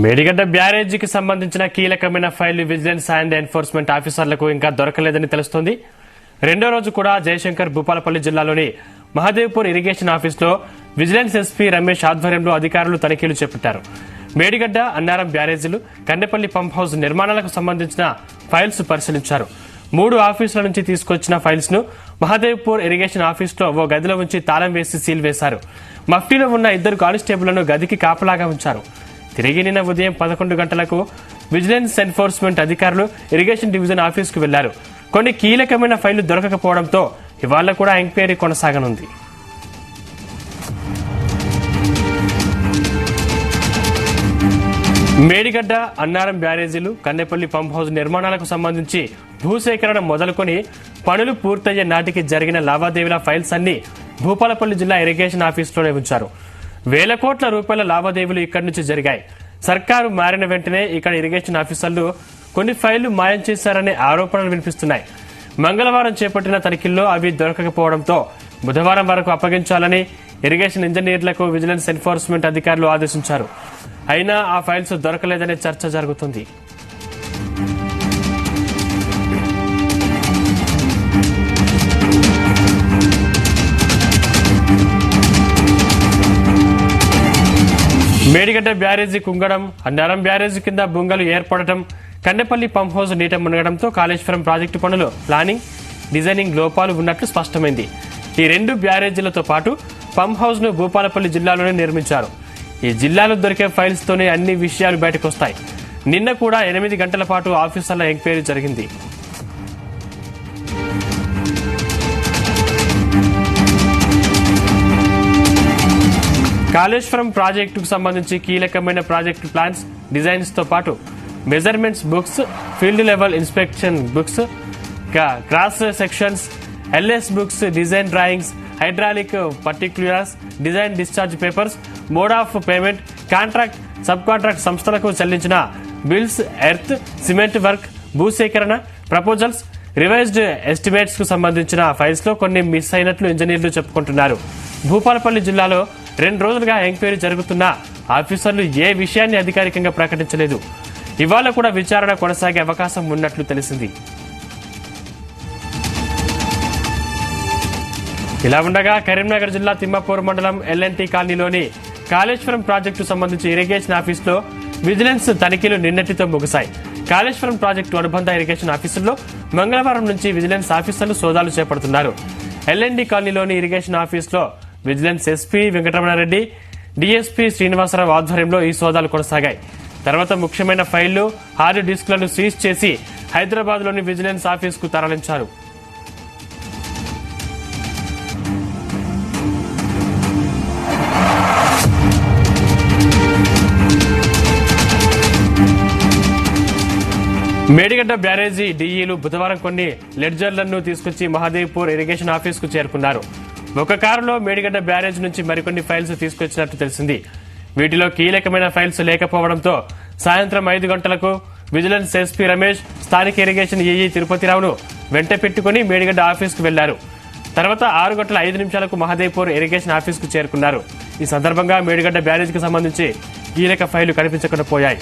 మేడిగడ్డ బ్యారేజీకి సంబంధించిన కీలకమైన ఫైళ్లు vigilance and enforcement ఆఫీసర్లకు ఇంకా దొరకలేదని తెలుస్తోంది. రెండో రోజు కూడా జయశంకర్ భూపాలపల్లి జిల్లాలోని మహదేవ్పూర్ ఇరిగేషన్ ఆఫీసులో విజిలెన్స్ ఎస్పీ రమేష్ ఆధ్వర్యంలో అధికారులు తనిఖీలు చేపట్టారు. మేడిగడ్డ, అన్నారం బ్యారేజీలు, కన్నెపల్లి పంప్ హౌస్ నిర్మాణాలకు సంబంధించిన ఫైల్స్ పరిశీలించారు. 3 ఆఫీసుల నుంచి తీసుకొచ్చిన ఫైల్స్ ను మహదేవ్పూర్ ఇరిగేషన్ ఆఫీసులో ఓ గదిలో ఉంచి తాళం వేసి సీల్ వేశారు. మఫ్టీలో ఉన్న 2 కానిస్టేబుళ్లను గదికి కాపలాగా ఉంచారు. తిరిగి నిన్న ఉదయం 11 గంటలకు విజిలెన్స్ ఎన్ఫోర్స్మెంట్ అధికారులు ఇరిగేషన్ డివిజన్ ఆఫీసుకు వెళ్లారు. కొన్ని కీలకమైన ఫైళ్లు దొరకకపోవడంతో ఇవాళ కూడా ఎంక్వైరీ కొనసాగనుంది. మేడిగడ్డ, అన్నారం బ్యారేజీలు, కన్నెపల్లి పంప్ హౌస్ నిర్మాణాలకు సంబంధించి భూసేకరణ మొదలుకొని పనులు పూర్తయ్యే నాటికి జరిగిన లావాదేవీల ఫైల్స్ అన్ని భూపాలపల్లి జిల్లా ఇరిగేషన్ ఆఫీసులోనే ఉంచారు. వేల కోట్ల రూపాయల లావాదేవీలు ఇక్కడి నుంచి జరిగాయి. సర్కారు మారిన వెంటనే ఇక్కడ ఇరిగేషన్ ఆఫీసర్లు కొన్ని ఫైళ్లు మాయం చేశారనే ఆరోపణలు వినిపిస్తున్నాయి. మంగళవారం చేపట్టిన తనిఖీల్లో అవి దొరకకపోవడంతో బుధవారం వరకు అప్పగించాలని ఇరిగేషన్ ఇంజనీర్లకు విజిలెన్స్ ఎన్ఫోర్స్మెంట్ అధికారులు ఆదేశించారు. అయినా ఆ ఫైల్స్ దొరకలేదనే చర్చ జరుగుతుంది. మేడిగడ్డ బ్యారేజీ కుంగడం, అన్నారం బ్యారేజీ కింద బుంగలు ఏర్పడటం, కన్నెపల్లి పంప్ హౌస్ నీట మునగడంతో కాళేశ్వరం ప్రాజెక్టు పనులు ప్లానింగ్, డిజైనింగ్ లోపాలు ఉన్నట్లు స్పష్టమైంది. ఈ 2 బ్యారేజీలతో పాటు పంప్ హౌస్ ను భూపాలపల్లి జిల్లాలోనే నిర్మించారు. ఈ జిల్లాలో దొరికే ఫైల్స్ తోనే అన్ని విషయాలు బయటకొస్తాయి. నిన్న కూడా 8 గంటల పాటు ఆఫీసర్ల ఎంక్వైరీ జరిగింది. కాళేశ్వరం ప్రాజెక్టుకు సంబంధించి కీలకమైన ప్రాజెక్టు ప్లాన్స్, డిజైన్స్ తో పాటు measurements books, field level inspection books, cross sections, LS books, design drawings, hydraulic particulars, design discharge papers, mode of payment, contract, sub contract సంస్థలకు చెల్లించిన బిల్స్, ఎర్త్, సిమెంట్ వర్క్, భూసేకరణ proposals, revised estimates కు సంబంధించిన files లో కొన్ని miss అయినట్లు ఇంజనీర్లు చెప్పుకుంటున్నారు. భూపాలపల్లి జిల్లాలో 2 రోజులుగా ఎంక్వైరీ జరుగుతున్న ఆఫీసర్లు ఏ విషయాన్ని అధికారికంగా ప్రకటించలేదు. ఇవాళ కూడా విచారణ కొనసాగే అవకాశం ఉన్నట్లు తెలిసింది. ఇలా ఉండగా కరీంనగర్ జిల్లా తిమ్మాపూర్ మండలం ఎల్ఎన్టీ కాలనీలోని కాళేశ్వరం ప్రాజెక్టు సంబంధించి ఇరిగేషన్ ఆఫీసులో విజిలెన్స్ తనిఖీలు నిన్నటితో ముగిశాయి. కాళేశ్వరం ప్రాజెక్టు అనుబంధ ఇరిగేషన్ ఆఫీసుల్లో మంగళవారం నుంచి విజిలెన్స్ ఆఫీసర్లు సోదాలు చేపడుతున్నారు. ఎల్ఎన్టీ కాలనీలోని ఇరిగేషన్ ఆఫీసులో vigilance SP Venkataramana Reddy, DSP Srinivasa Rao ఆధ్వర్యంలో ఈ సోదాలు కొనసాగాయి. తర్వాత ముఖ్యమైన ఫైళ్లు, హార్డ్ డిస్క్లను సీజ్ చేసి హైదరాబాద్ లోని విజిలెన్స్ ఆఫీసుకు తరలించారు. మేడిగడ్డ బ్యారేజీ డీఈలు బుధవారం కొన్ని లెడ్జర్లను తీసుకొచ్చి మహదేవ్పూర్ ఇరిగేషన్ ఆఫీసుకు చేరుకున్నారు. ఒక కారులో మేడిగడ్డ బ్యారేజ్ నుంచి మరికొన్ని ఫైల్స్ తీసుకొచ్చినట్టు తెలిసింది. వీటిలో కీలకమైన ఫైల్స్ లేకపోవడంతో సాయంత్రం 5 గంటలకు విజిలెన్స్ ఎస్పీ రమేష్ స్థానిక ఇరిగేషన్ ఏఈ తిరుపతిరావును వెంట పెట్టుకుని మేడిగడ్డ ఆఫీసుకు వెళ్లారు. తర్వాత 6 గంటల 5 నిమిషాలకు మహదేవ్పూర్ ఇరిగేషన్ ఆఫీసుకు చేరుకున్నారు. ఈ సందర్భంగా మేడిగడ్డ బ్యారేజీకి సంబంధించి కీలక ఫైళ్లు కనిపించకుండా పోయాయి.